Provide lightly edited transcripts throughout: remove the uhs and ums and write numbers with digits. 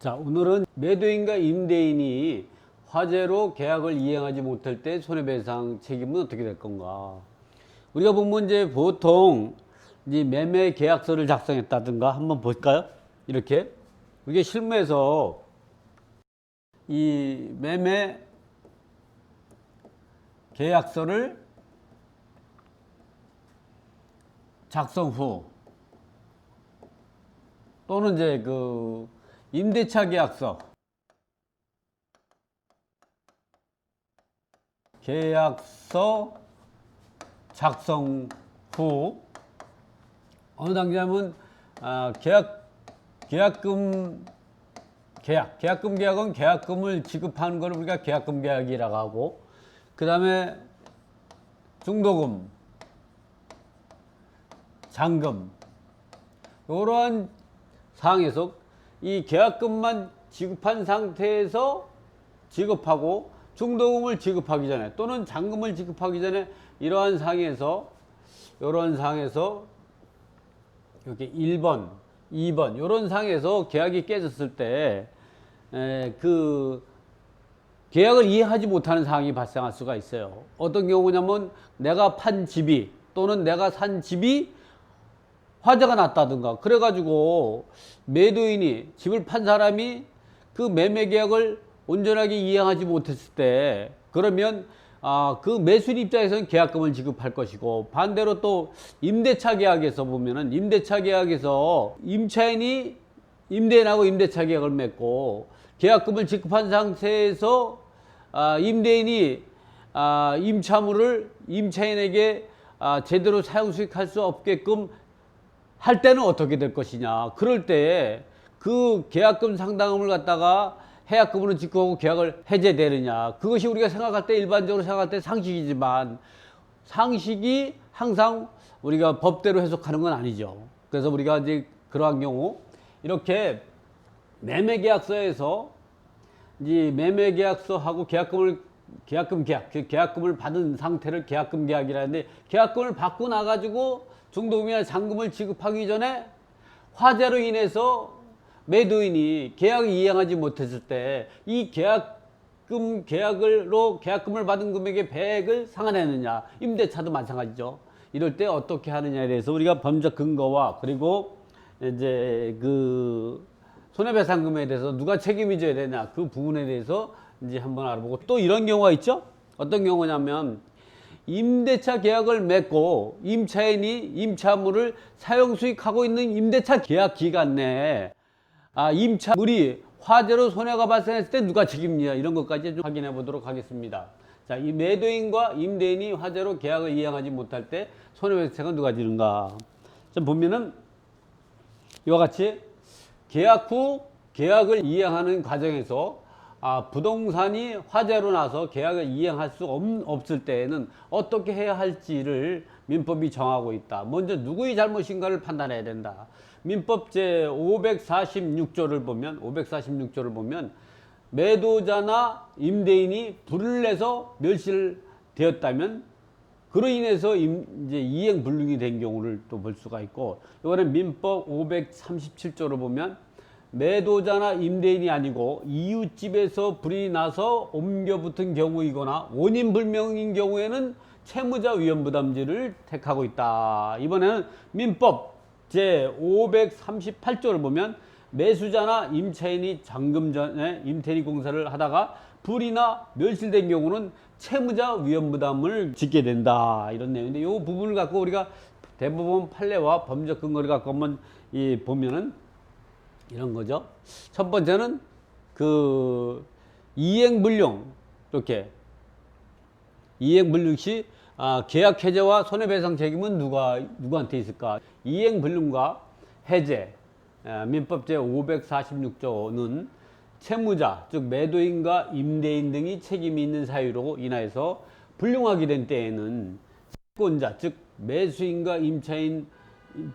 자, 오늘은 매도인과 임대인이 화재로 계약을 이행하지 못할 때 손해배상 책임은 어떻게 될 건가? 우리가 보면 이제 보통 이제 매매 계약서를 작성했다든가 한번 볼까요? 이렇게 이게 실무에서 이 매매 계약서를 작성 후 또는 이제 그 임대차 계약서 작성 후 어느 단계냐면 계약금 계약은 계약금을 지급하는 걸 우리가 계약금 계약이라고 하고, 그 다음에 중도금, 잔금, 이러한 사항에서 이 계약금만 지급한 상태에서 지급하고 중도금을 지급하기 전에 또는 잔금을 지급하기 전에 이러한 상황에서 이렇게 1번, 2번 이런 상황에서 계약이 깨졌을 때 그 계약을 이해하지 못하는 상황이 발생할 수가 있어요. 어떤 경우냐면 내가 판 집이 또는 내가 산 집이 화재가 났다든가 그래가지고 매도인이 집을 판 사람이 그 매매 계약을 온전하게 이행하지 못했을 때 그러면 그 매수인 입장에서는 계약금을 지급할 것이고, 반대로 또 임대차 계약에서 보면은 임대차 계약에서 임차인이 임대인하고 임대차 계약을 맺고 계약금을 지급한 상태에서 임대인이 임차물을 임차인에게 제대로 사용 수익할 수 없게끔 할 때는 어떻게 될 것이냐. 그럴 때 그 계약금 상당금을 갖다가 해약금으로 지급하고 계약을 해제되느냐. 그것이 우리가 생각할 때 일반적으로 생각할 때 상식이지만 상식이 항상 우리가 법대로 해석하는 건 아니죠. 그래서 우리가 이제 그러한 경우 이렇게 매매계약서에서 이제 매매계약서하고 계약금을 받은 상태를 계약금 계약이라는데, 계약금을 받고 나가지고 중도금이나 잔금을 지급하기 전에 화재로 인해서 매도인이 계약을 이행하지 못했을 때 이 계약금을 받은 금액의 배액을 상환했느냐. 임대차도 마찬가지죠. 이럴 때 어떻게 하느냐에 대해서 우리가 법적 근거와 그리고 이제 그 손해배상금에 대해서 누가 책임이 져야 되냐 그 부분에 대해서 이제 한번 알아보고, 또 이런 경우가 있죠. 어떤 경우냐면 임대차 계약을 맺고 임차인이 임차물을 사용 수익하고 있는 임대차 계약 기간 내에 임차물이 화재로 손해가 발생했을 때 누가 책임이냐, 이런 것까지 좀 확인해 보도록 하겠습니다. 자, 이 매도인과 임대인이 화재로 계약을 이행하지 못할 때 손해배상은 누가 지는가? 좀 보면은 이와 같이 계약 후 계약을 이행하는 과정에서 부동산이 화재로 나서 계약을 이행할 수 없을 때에는 어떻게 해야 할지를 민법이 정하고 있다. 먼저 누구의 잘못인가를 판단해야 된다. 민법 제 546조를 보면 매도자나 임대인이 불을 내서 멸실되었다면 그로 인해서 이제 이행 불능이 된 경우를 또 볼 수가 있고, 이거는 민법 537조를 보면 매도자나 임대인이 아니고 이웃집에서 불이 나서 옮겨 붙은 경우이거나 원인 불명인 경우에는 채무자 위험부담제를 택하고 있다. 이번에는 민법 제 538조를 보면 매수자나 임차인이 잔금 전에 임대리 공사를 하다가 불이나 멸실된 경우는 채무자 위험부담을 짓게 된다. 이런 내용인데, 이 부분을 갖고 우리가 대법원 판례와 법적 근거를 갖고 한번 보면은 이런 거죠. 첫 번째는 그 이행불능, 이렇게 이행불능 시 계약 해제와 손해배상 책임은 누구한테 있을까? 이행불능과 해제, 민법 제 546조는 채무자, 즉 매도인과 임대인 등이 책임이 있는 사유로 인하여서 불능하게 된 때에는 채권자, 즉 매수인과 임차인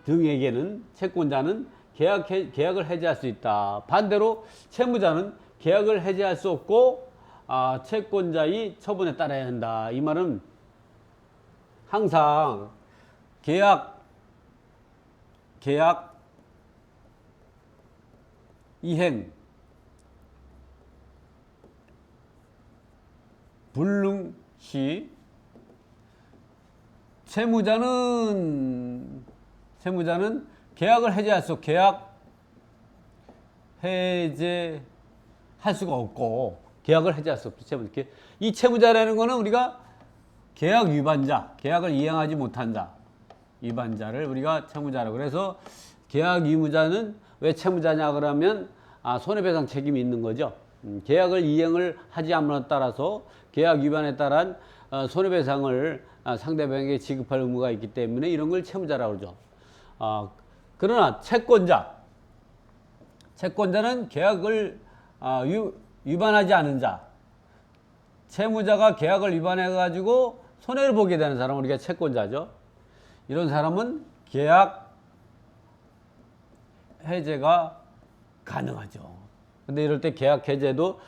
등에게는 채권자는 계약을 해제할 수 있다. 반대로 채무자는 계약을 해제할 수 없고 채권자의 처분에 따라야 한다. 이 말은 항상 계약 이행 불능 시 채무자는 계약을 해제할 수 해제할 수가 없고 계약을 해제할 수 없죠. 이 채무자라는 거는 우리가 계약 위반자, 계약을 이행하지 못한 자, 위반자를 우리가 채무자라고. 그래서 계약 의무자는 왜 채무자냐 그러면 손해배상 책임이 있는 거죠. 계약을 이행을 하지 않음에 따라서 계약 위반에 따른 손해배상을 상대방에게 지급할 의무가 있기 때문에 이런 걸 채무자라고 그러죠. 그러나 채권자는 계약을 위반하지 않은 자, 채무자가 계약을 위반해 가지고 손해를 보게 되는 사람은 우리가 채권자죠. 이런 사람은 계약 해제가 가능하죠. 근데 이럴 때 계약 해제도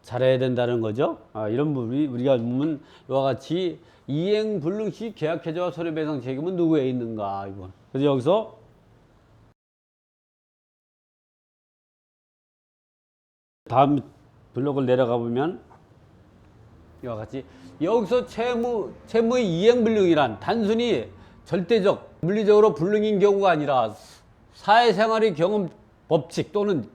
잘해야 된다는 거죠. 이런 부분이 우리가 보면 이와 같이 이행 불능 시 계약 해제와 손해배상 책임은 누구에 있는가 이건. 그래서 여기서 다음 블록을 내려가 보면 이와 같이 여기서 채무의 이행 불능이란 단순히 절대적 물리적으로 불능인 경우가 아니라 사회생활의 경험 법칙 또는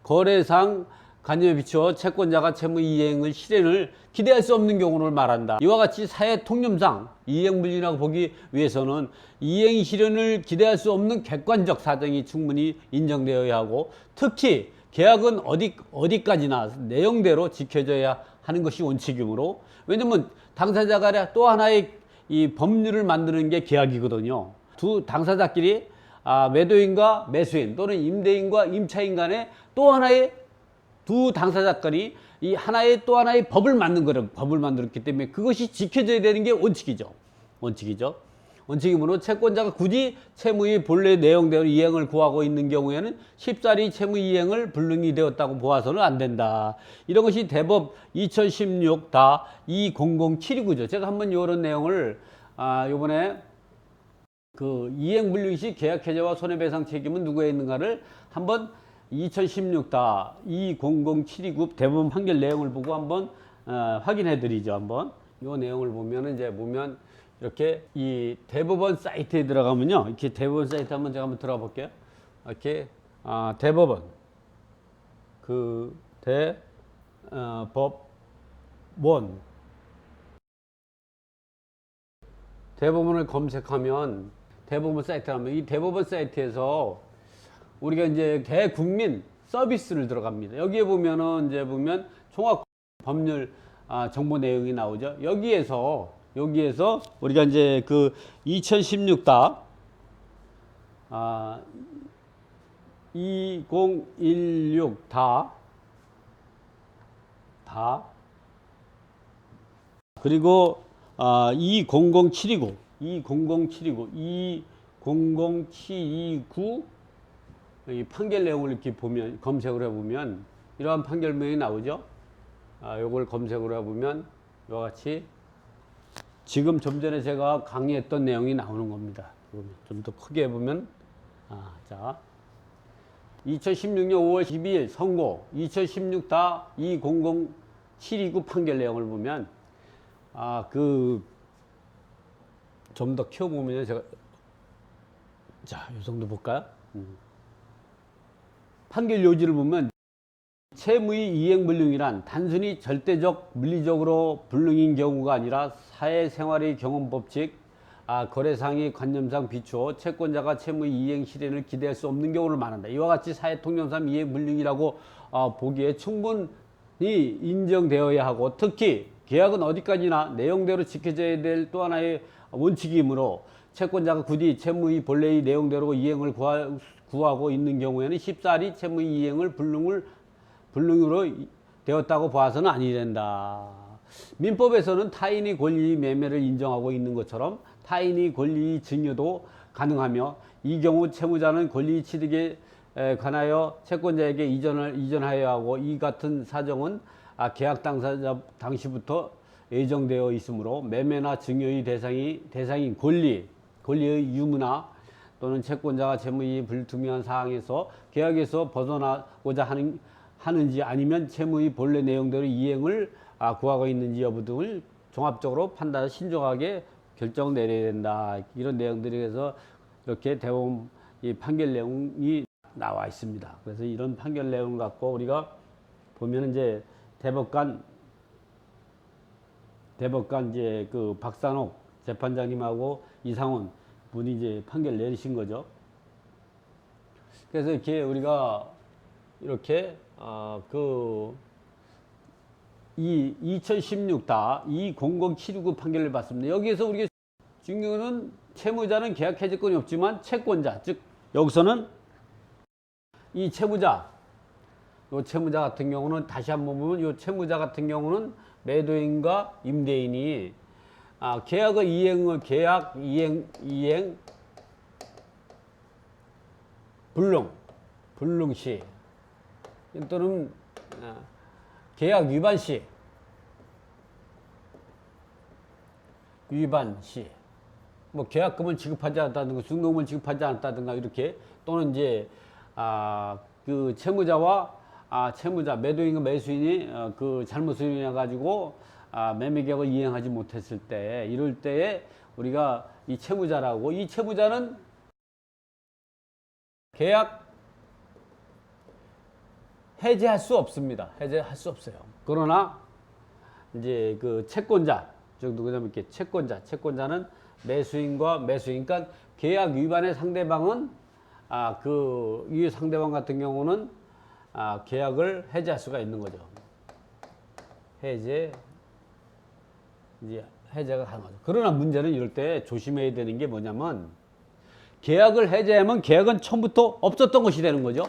거래상 관념에 비추어 채권자가 채무 이행을 실현을 기대할 수 없는 경우를 말한다. 이와 같이 사회 통념상 이행 불능이라고 보기 위해서는 이행 실현을 기대할 수 없는 객관적 사정이 충분히 인정되어야 하고 특히 계약은 어디까지나 내용대로 지켜져야 하는 것이 원칙이므로 왜냐면 당사자가 또 하나의 이 법률을 만드는 게 계약이거든요. 두 당사자끼리 매도인과 매수인 또는 임대인과 임차인 간에 또 하나의 두 당사자끼리 이 하나의 또 하나의 법을 만들었기 때문에 그것이 지켜져야 되는 게 원칙이죠. 원칙이므로 채권자가 굳이 채무의 본래 내용대로 이행을 구하고 있는 경우에는 쉽사리 채무 이행을 불능이 되었다고 보아서는 안 된다. 이런 것이 대법 2016-2007이고죠. 제가 한번 이런 내용을 요번에 그 이행 불능 시 계약 해제와 손해배상 책임은 누구에 있는가를 한번 2016-2007급 대법원 판결 내용을 보고 한번 확인해 드리죠. 한번 이 내용을 보면은 이제 보면 이렇게 이 대법원 사이트에 들어가면요. 이렇게 대법원 사이트 한번 제가 한번 들어가 볼게요. 이렇게 대법원 대법원을 검색하면 대법원 사이트 하면 이 대법원 사이트에서 우리가 이제 대국민 서비스를 들어갑니다. 여기에 보면은 이제 보면 종합 법률 정보 내용이 나오죠. 여기에서 우리가 이제 그 2016 2016 그리고 200729 이 판결 내용을 이렇게 보면 검색을 해보면 이러한 판결문이 나오죠. 요걸 검색을 해보면 이와 같이 지금 좀 전에 제가 강의했던 내용이 나오는 겁니다. 좀 더 크게 해보면 자 2016년 5월 12일 선고 2016-200729 판결 내용을 보면 그 좀 더 키워보면 제가 이 정도 볼까요? 판결 요지를 보면 채무의 이행 불능이란 단순히 절대적 물리적으로 불능인 경우가 아니라 사회생활의 경험 법칙, 거래상의 관념상 비추어 채권자가 채무의 이행 실현을 기대할 수 없는 경우를 말한다. 이와 같이 사회 통념상 이행 불능이라고 보기에 충분히 인정되어야 하고 특히 계약은 어디까지나 내용대로 지켜져야 될 또 하나의 원칙이므로 채권자가 굳이 채무의 본래의 내용대로 이행을 구하고 있는 경우에는 쉽사리 채무의 이행을 불능으로 되었다고 봐서는 아니 된다. 민법에서는 타인의 권리 매매를 인정하고 있는 것처럼 타인의 권리 증여도 가능하며 이 경우 채무자는 권리 취득에 관하여 채권자에게 이전하여야 하고 이 같은 사정은 계약 당사자 당시부터 예정되어 있으므로 매매나 증여의 대상인 권리의 유무나 또는 채권자가 채무의 불투명한 사항에서 계약에서 벗어나고자 하는지 아니면 채무의 본래 내용대로 이행을 구하고 있는지 여부 등을 종합적으로 판단 신중하게 결정 내려야 된다. 이런 내용들이 해서 이렇게 대법원 이 판결 내용이 나와 있습니다. 그래서 이런 판결 내용 갖고 우리가 보면 이제 대법관 이제 그 박산옥 재판장님하고 이상원 분이 이제 판결 내리신 거죠. 그래서 이렇게 우리가 이렇게 이 2016-200729 판결을 봤습니다. 여기에서 우리가 중요한 채무자는 계약 해제권이 없지만 채권자, 즉 여기서는 이 채무자, 요 채무자 같은 경우는 다시 한번 보면 요 채무자 같은 경우는 매도인과 임대인이 계약 이행 불능 시 또는 계약 위반 시 뭐 계약금을 지급하지 않았다든가 중도금을 지급하지 않았다든가 이렇게 또는 이제 그 채무자 매도인과 매수인이 그 잘못을 인해 가지고 매매 계약을 이행하지 못했을 때 이럴 때에 우리가 이 채무자라고 이 채무자는 계약 해제할 수 없습니다. 해제할 수 없어요. 그러나 이제 그 채권자 누구냐면 이렇게 채권자는 매수인과 매수인, 그러니까 계약 위반의 상대방은 이 상대방 같은 경우는 계약을 해제할 수가 있는 거죠. 해제가 가능하죠. 그러나 문제는 이럴 때 조심해야 되는 게 뭐냐면 계약을 해제하면 계약은 처음부터 없었던 것이 되는 거죠.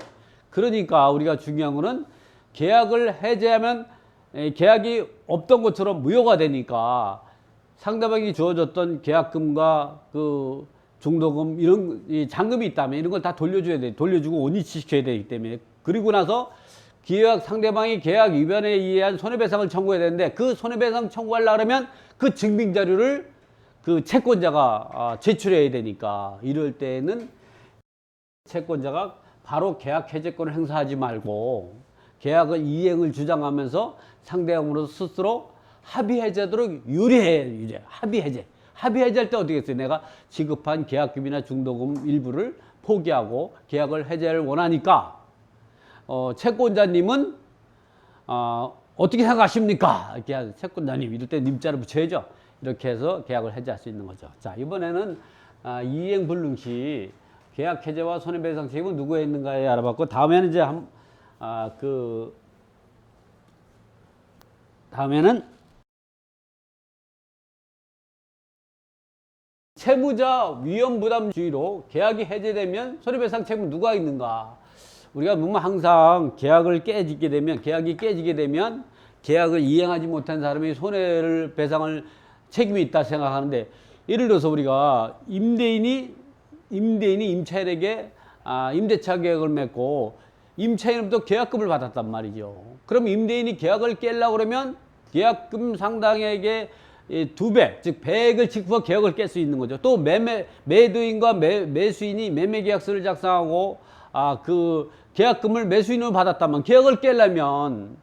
그러니까 우리가 중요한 거는 계약을 해제하면 계약이 없던 것처럼 무효가 되니까 상대방이 주어졌던 계약금과 그 중도금 이런 잔금이 있다면 이런 걸 다 돌려줘야 돼. 돌려주고 원위치시켜야 되기 때문에. 그리고 나서 상대방이 계약 위반에 의한 손해배상을 청구해야 되는데 그 손해배상 청구하려고 하면 그 증빙 자료를 그 채권자가 제출해야 되니까 이럴 때는 채권자가 바로 계약 해제권을 행사하지 말고 계약의 이행을 주장하면서 상대방으로서 스스로 합의 해제하도록 유리해. 합의 해제할 때 어떻게 했어요? 내가 지급한 계약금이나 중도금 일부를 포기하고 계약을 해제를 원하니까 채권자님은 어떻게 생각하십니까? 이렇게 채권자님 이럴 때 님자를 붙여야죠. 이렇게 해서 계약을 해제할 수 있는 거죠. 자, 이번에는 이행 불능 시 계약 해제와 손해배상 책임은 누구에 있는가에 알아봤고 다음에는 이제 다음에는 채무자 위험부담주의로 계약이 해제되면 손해배상 책임은 누가 있는가? 우리가 보면 항상 계약이 깨지게 되면 계약을 이행하지 못한 사람이 손해를 배상할 책임이 있다 생각하는데 예를 들어서 우리가 임대인이 임차인에게 임대차 계약을 맺고 임차인으로부터 계약금을 받았단 말이죠. 그럼 임대인이 계약을 깨려고 그러면 계약금 상당액의 2배, 즉 100을 지급하고 계약을 깰 수 있는 거죠. 또 매도인과 매수인이 매매 계약서를 작성하고 그 계약금을 매수인으로 받았다면 계약을 깨려면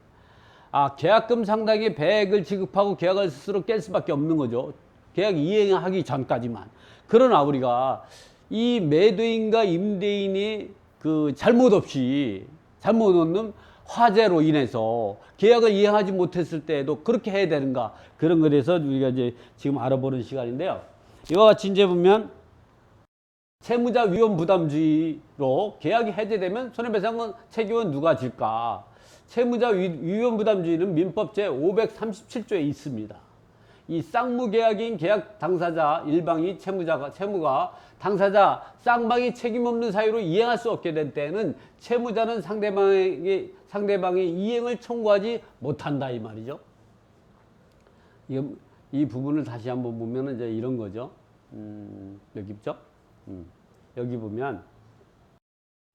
계약금 상당의 100을 지급하고 계약을 스스로 깰 수밖에 없는 거죠. 계약 이행하기 전까지만. 그러나 우리가 이 매도인과 임대인이 그 잘못 없는 화재로 인해서 계약을 이행하지 못했을 때에도 그렇게 해야 되는가, 그런 것에 대해서 우리가 이제 지금 알아보는 시간인데요. 이와 같이 이제 보면 채무자 위험 부담주의로 계약이 해제되면 손해배상 책임은 누가 질까? 채무자 위험 부담주의는 민법 제 537조에 있습니다. 이 쌍무계약인 계약 당사자 일방이 채무가 당사자 쌍방이 책임 없는 사유로 이행할 수 없게 된 때에는 채무자는 상대방의 이행을 청구하지 못한다 이 말이죠. 이 부분을 다시 한번 보면 이제 이런 거죠. 여기 있죠. 여기 보면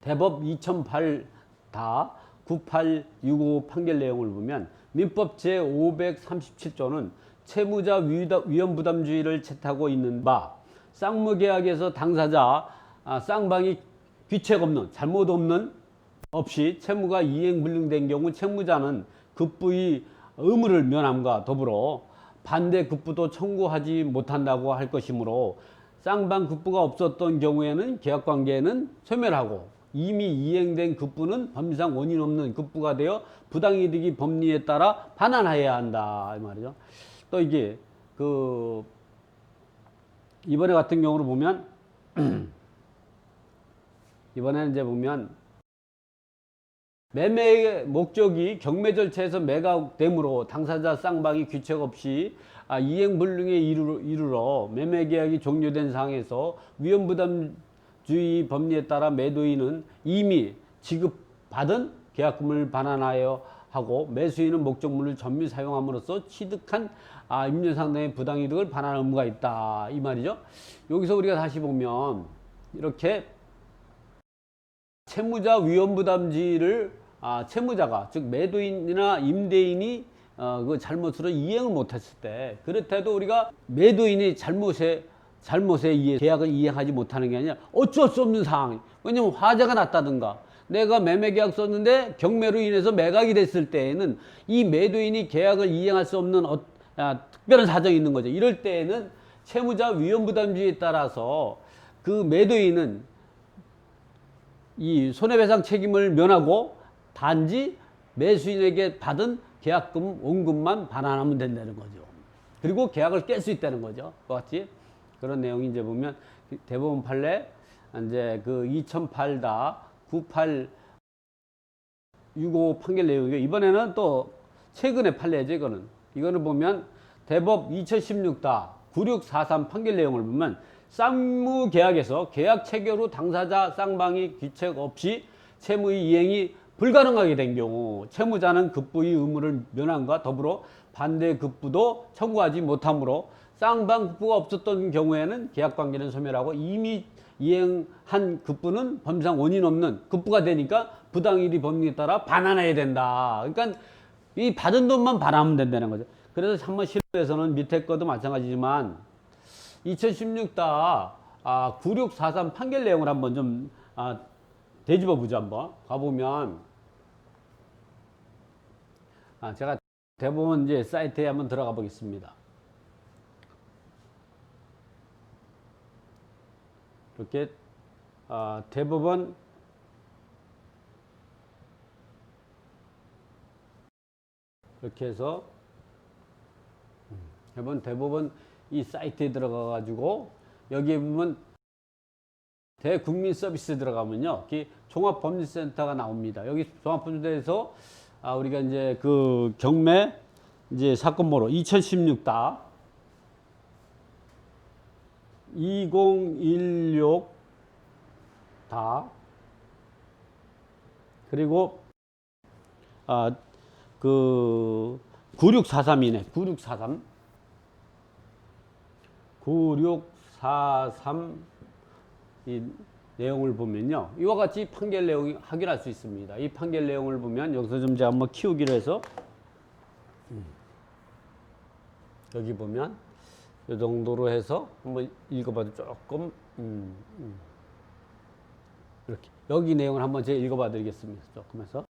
대법 2008-9865 판결 내용을 보면 민법 제 537조는 채무자 위험 부담주의를 채택하고 있는 바 쌍무계약에서 당사자 쌍방이 귀책 없는 잘못 없이 채무가 이행 불능된 경우 채무자는 급부의 의무를 면함과 더불어 반대 급부도 청구하지 못한다고 할 것이므로 쌍방 급부가 없었던 경우에는 계약관계는 소멸하고 이미 이행된 급부는 법리상 원인 없는 급부가 되어 부당이득이 법리에 따라 반환하여야 한다 이 말이죠. 또 이게 그 이번에 같은 경우로 보면 이번에는 이제 보면 매매의 목적이 경매 절차에서 매각되므로 당사자 쌍방이 규칙 없이 이행불능에 이르러 매매계약이 종료된 상황에서 위험부담주의 법리에 따라 매도인은 이미 지급받은 계약금을 반환하여 하고 매수인은 목적물을 전미 사용함으로써 취득한 임대상당의 부당이득을 반환할 의무가 있다 이 말이죠. 여기서 우리가 다시 보면 이렇게 채무자 위험부담지를 채무자가 즉 매도인이나 임대인이 그 잘못으로 이행을 못했을 때 그렇다도 우리가 매도인이 잘못에 의해 계약을 이행하지 못하는 게 아니라 어쩔 수 없는 상황. 왜냐면 화재가 났다든가 내가 매매계약 썼는데 경매로 인해서 매각이 됐을 때에는 이 매도인이 계약을 이행할 수 없는 특별한 사정이 있는 거죠. 이럴 때에는 채무자 위험부담주의에 따라서 그 매도인은 이 손해배상 책임을 면하고 단지 매수인에게 받은 계약금 원금만 반환하면 된다는 거죠. 그리고 계약을 깰 수 있다는 거죠. 같이 그런 내용이 이제 보면 대법원 판례 이제 그 2008-9865 판결 내용이고 이번에는 또 최근의 판례죠. 이거는 보면 대법 2016-9643 판결 내용을 보면 쌍무계약에서 계약 체결 후 당사자 쌍방이 귀책 없이 채무의 이행이 불가능하게 된 경우 채무자는 급부의 의무를 면함과 더불어 반대 급부도 청구하지 못하므로 쌍방 급부가 없었던 경우에는 계약관계는 소멸하고 이미 이행한 급부는 법리상 원인 없는 급부가 되니까 부당이익 법리에 따라 반환해야 된다. 그러니까 이 받은 돈만 반환하면 된다는 거죠. 그래서 한번 실무에서는 밑에 것도 마찬가지지만 2016-9643 판결 내용을 한번 좀 되짚어 보죠. 한번 가보면 제가 대법원 이제 사이트에 한번 들어가 보겠습니다. 이렇게 대법원 이렇게 해서 대법원 이 사이트에 들어가 가지고 여기에 보면 대국민서비스 들어가면요 종합법률센터가 나옵니다. 여기 종합법률센터에서 우리가 이제 그 경매 이제 사건 번호 2016 그리고 그 9643이네. 9643 이 내용을 보면요. 이와 같이 판결 내용이 확인할 수 있습니다. 이 판결 내용을 보면 여기서 좀 제가 한번 키우기로 해서 여기 보면 이 정도로 해서 한번 읽어봐도 조금 이렇게 여기 내용을 한번 제가 읽어봐 드리겠습니다. 조금 해서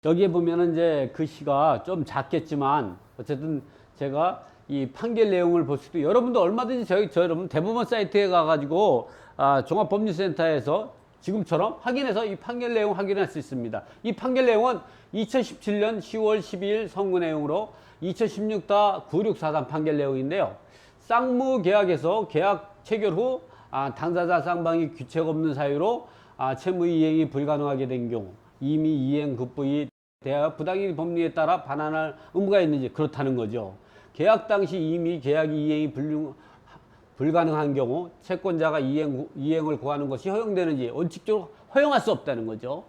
여기에 보면은 이제 글씨가 좀 작겠지만 어쨌든 제가 이 판결 내용을 볼 수도 여러분도 얼마든지 저 여러분 대법원 사이트에 가가지고 종합법률센터에서 지금처럼 확인해서 이 판결 내용 확인할 수 있습니다. 이 판결 내용은 2017년 10월 12일 선고 내용으로 2016-9643 판결 내용인데요. 쌍무계약에서 계약 체결 후 당사자 쌍방이 규책 없는 사유로 채무 이행이 불가능하게 된 경우 이미 이행 급부에 대하여 부당이익 법리에 따라 반환할 의무가 있는지 그렇다는 거죠. 계약 당시 이미 계약 이행이 불가능한 경우 채권자가 이행을 구하는 것이 허용되는지 원칙적으로 허용할 수 없다는 거죠.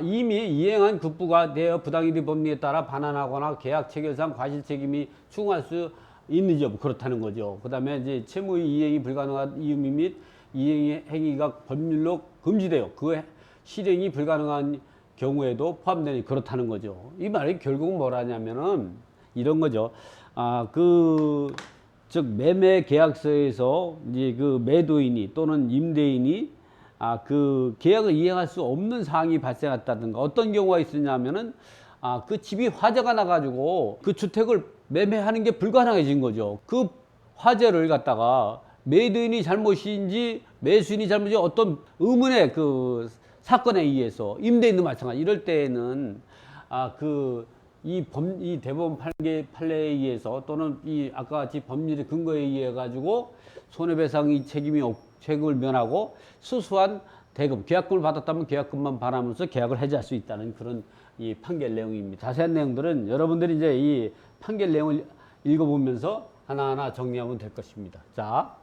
이미 이행한 급부가 되어 부당이익 법리에 따라 반환하거나 계약 체결상 과실 책임이 추궁할 수 있는지 그렇다는 거죠. 그 다음에 이제 채무의 이행이 불가능한 이유 및 이행 행위가 법률로 금지되어 그 실행이 불가능한 경우에도 포함되니 그렇다는 거죠. 이 말이 결국 뭐라냐면은 이런 거죠. 즉 매매 계약서에서 이제 그 매도인이 또는 임대인이 그 계약을 이행할 수 없는 사항이 발생했다든가 어떤 경우가 있었냐면은 그 집이 화재가 나가지고 그 주택을 매매하는 게 불가능해진 거죠. 그 화재를 갖다가 매도인이 잘못인지 매수인이 잘못인지 어떤 의문의 그 사건에 의해서 임대인도 마찬가지. 이럴 때에는 이 대법원 판례에 의해서 또는 이 아까 같이 법률의 근거에 의해 가지고 손해배상이 책임을 면하고 수수한 대금, 계약금을 받았다면 계약금만 반하면서 계약을 해지할 수 있다는 그런 이 판결 내용입니다. 자세한 내용들은 여러분들이 이제 이 판결 내용을 읽어보면서 하나하나 정리하면 될 것입니다. 자,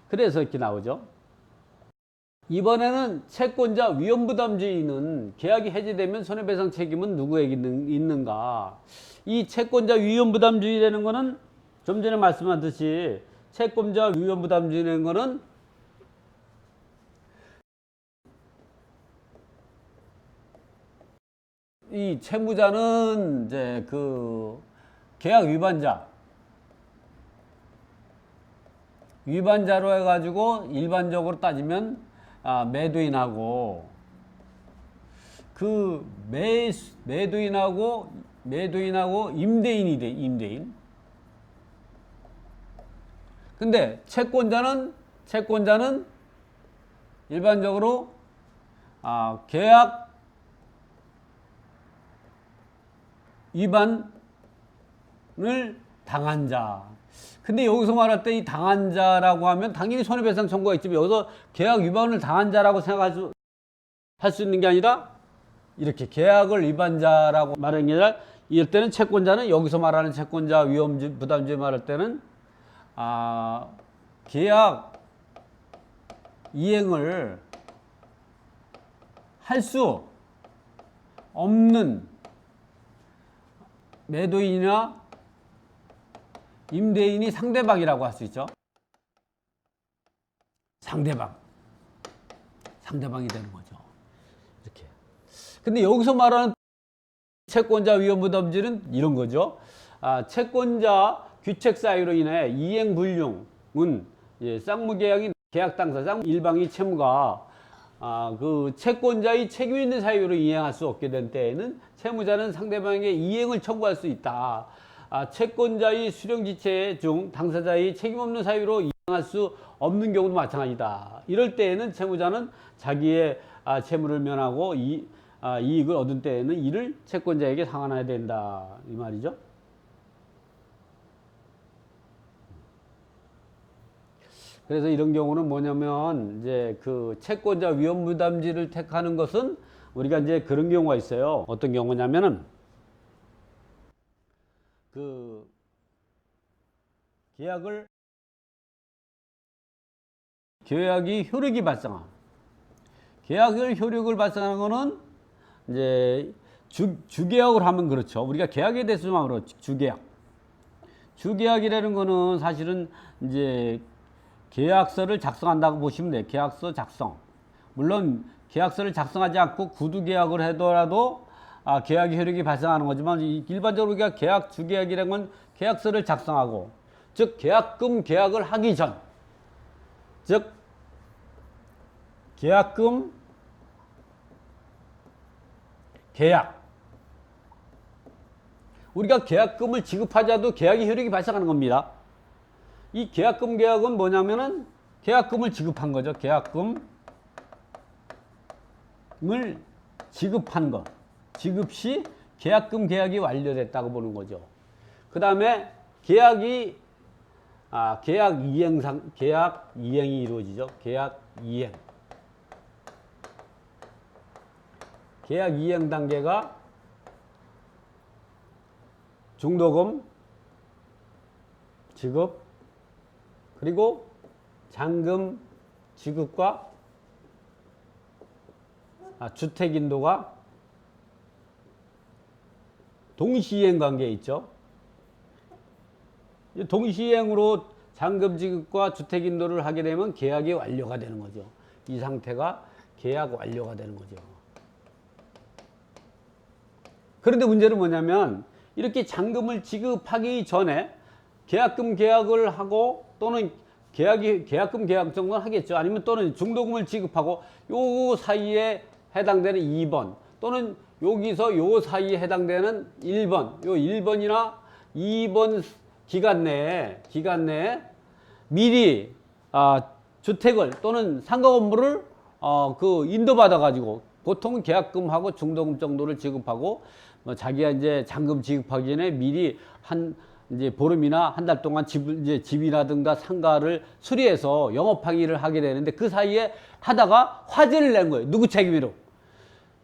그래서 이렇게 나오죠. 이번에는 채권자 위험부담주의는 계약이 해지되면 손해배상 책임은 누구에게 있는가? 이 채권자 위험부담주의라는 거는 좀 전에 말씀하셨듯이 채권자 위험부담주의라는 거는 이 채무자는 이제 그 계약 위반자로 해가지고 일반적으로 따지면 매도인하고 그 매도인하고 임대인이 돼, 임대인. 근데 채권자는 일반적으로 계약 위반을 당한 자. 근데 여기서 말할 때 이 당한 자라고 하면 당연히 손해배상 청구가 있지만 여기서 계약 위반을 당한 자라고 생각할 수 있는 게 아니라 이렇게 계약을 위반자라고 말하는 게 아니라 이럴 때는 채권자는 여기서 말하는 채권자 위험부담주의 말할 때는 계약 이행을 할 수 없는 매도인이나 임대인이 상대방이라고 할 수 있죠. 상대방이 되는 거죠. 이렇게. 근데 여기서 말하는 채권자 위험부담주의는 이런 거죠. 채권자 규책 사유로 인해 이행 불능은 쌍무계약인 계약 당사자 일방이 채무가 그 채권자의 책임 있는 사유로 이행할 수 없게 된 때에는 채무자는 상대방에게 이행을 청구할 수 있다. 채권자의 수령지체 중 당사자의 책임 없는 사유로 이행할 수 없는 경우도 마찬가지다. 이럴 때에는 채무자는 자기의 채무를 면하고 이익을 얻은 때에는 이를 채권자에게 상환해야 된다. 이 말이죠. 그래서 이런 경우는 뭐냐면 이제 그 채권자 위험부담주의를 택하는 것은 우리가 이제 그런 경우가 있어요. 어떤 경우냐면은 그 계약이 효력이 발생함. 효력을 발생하는 거는 이제 주계약을 하면 그렇죠. 우리가 계약에 대해서 좀 알아. 주계약이라는 거는 사실은 이제 계약서를 작성한다고 보시면 돼요. 계약서 작성. 물론 계약서를 작성하지 않고 구두 계약을 하더라도 계약의 효력이 발생하는 거지만 일반적으로 우리가 주계약이라는 건 계약서를 작성하고 즉 계약금 계약을 하기 전 즉 계약금 계약 우리가 계약금을 지급하자도 계약의 효력이 발생하는 겁니다. 이 계약금 계약은 뭐냐면은 계약금을 지급한 거죠. 계약금을 지급한 것. 지급 시 계약금 계약이 완료됐다고 보는 거죠. 그 다음에 계약 이행이 이루어지죠. 계약 이행 단계가 중도금 지급 그리고 잔금 지급과 주택인도가 동시이행 관계에 있죠. 동시이행으로 잔금 지급과 주택인도를 하게 되면 계약이 완료가 되는 거죠. 이 상태가 계약 완료가 되는 거죠. 그런데 문제는 뭐냐면 이렇게 잔금을 지급하기 전에 계약금 계약을 하고 또는 계약금 계약 정도는 하겠죠. 아니면 또는 중도금을 지급하고 요 사이에 해당되는 2번 또는 여기서 요 사이에 해당되는 1번, 요 1번이나 2번 기간 내에 미리 주택을 또는 상가 건물을 그 인도받아 가지고 보통은 계약금하고 중도금 정도를 지급하고 뭐 자기가 이제 잔금 지급하기 전에 미리 이제 보름이나 한 달 동안 집이라든가 상가를 수리해서 영업 항의를 하게 되는데 그 사이에 하다가 화재를 낸 거예요. 누구 책임으로?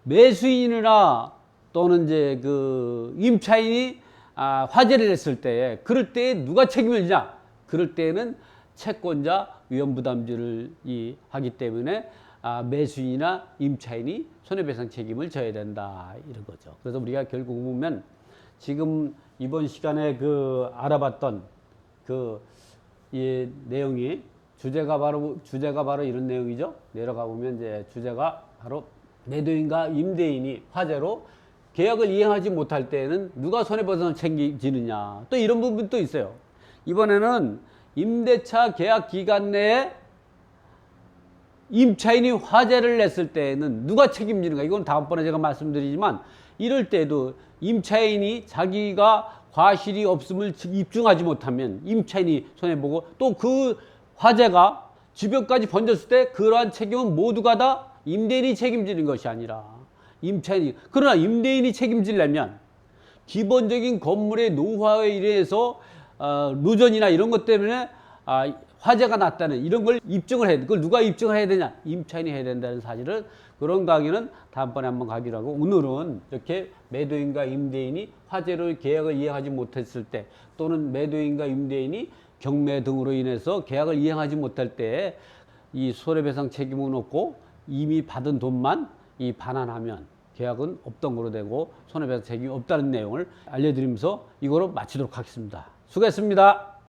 매수인이나 또는 이제 그 임차인이 화재를 냈을 때 그럴 때 누가 책임을 지냐? 그럴 때는 채권자 위험부담주를 하기 때문에 매수인이나 임차인이 손해배상 책임을 져야 된다 이런 거죠. 그래서 우리가 결국 보면 지금 이번 시간에 그 알아봤던 이 내용이 주제가 바로 이런 내용이죠. 내려가 보면 이제 주제가 바로 매도인과 임대인이 화재로 계약을 이행하지 못할 때에는 누가 손해배상을 책임지느냐. 또 이런 부분도 있어요. 이번에는 임대차 계약 기간 내에 임차인이 화재를 냈을 때에는 누가 책임지는가. 이건 다음번에 제가 말씀드리지만 이럴 때도 임차인이 자기가 과실이 없음을 입증하지 못하면 임차인이 손해보고 또 그 화재가 주변까지 번졌을 때 그러한 책임은 모두가 다 임대인이 책임지는 것이 아니라 임차인이. 그러나 임대인이 책임지려면 기본적인 건물의 노후화에 의해서 누전이나 이런 것 때문에 화재가 났다는 이런 걸 입증을 해야 돼. 그걸 누가 입증해야 되냐? 임차인이 해야 된다는 사실을 그런 강의는 다음번에 한번 가기로 하고 오늘은 이렇게 매도인과 임대인이 화재로 계약을 이행하지 못했을 때 또는 매도인과 임대인이 경매 등으로 인해서 계약을 이행하지 못할 때 이 손해배상 책임은 없고 이미 받은 돈만 반환하면 계약은 없던 거로 되고 손해배상 책임이 없다는 내용을 알려드리면서 이거로 마치도록 하겠습니다. 수고했습니다.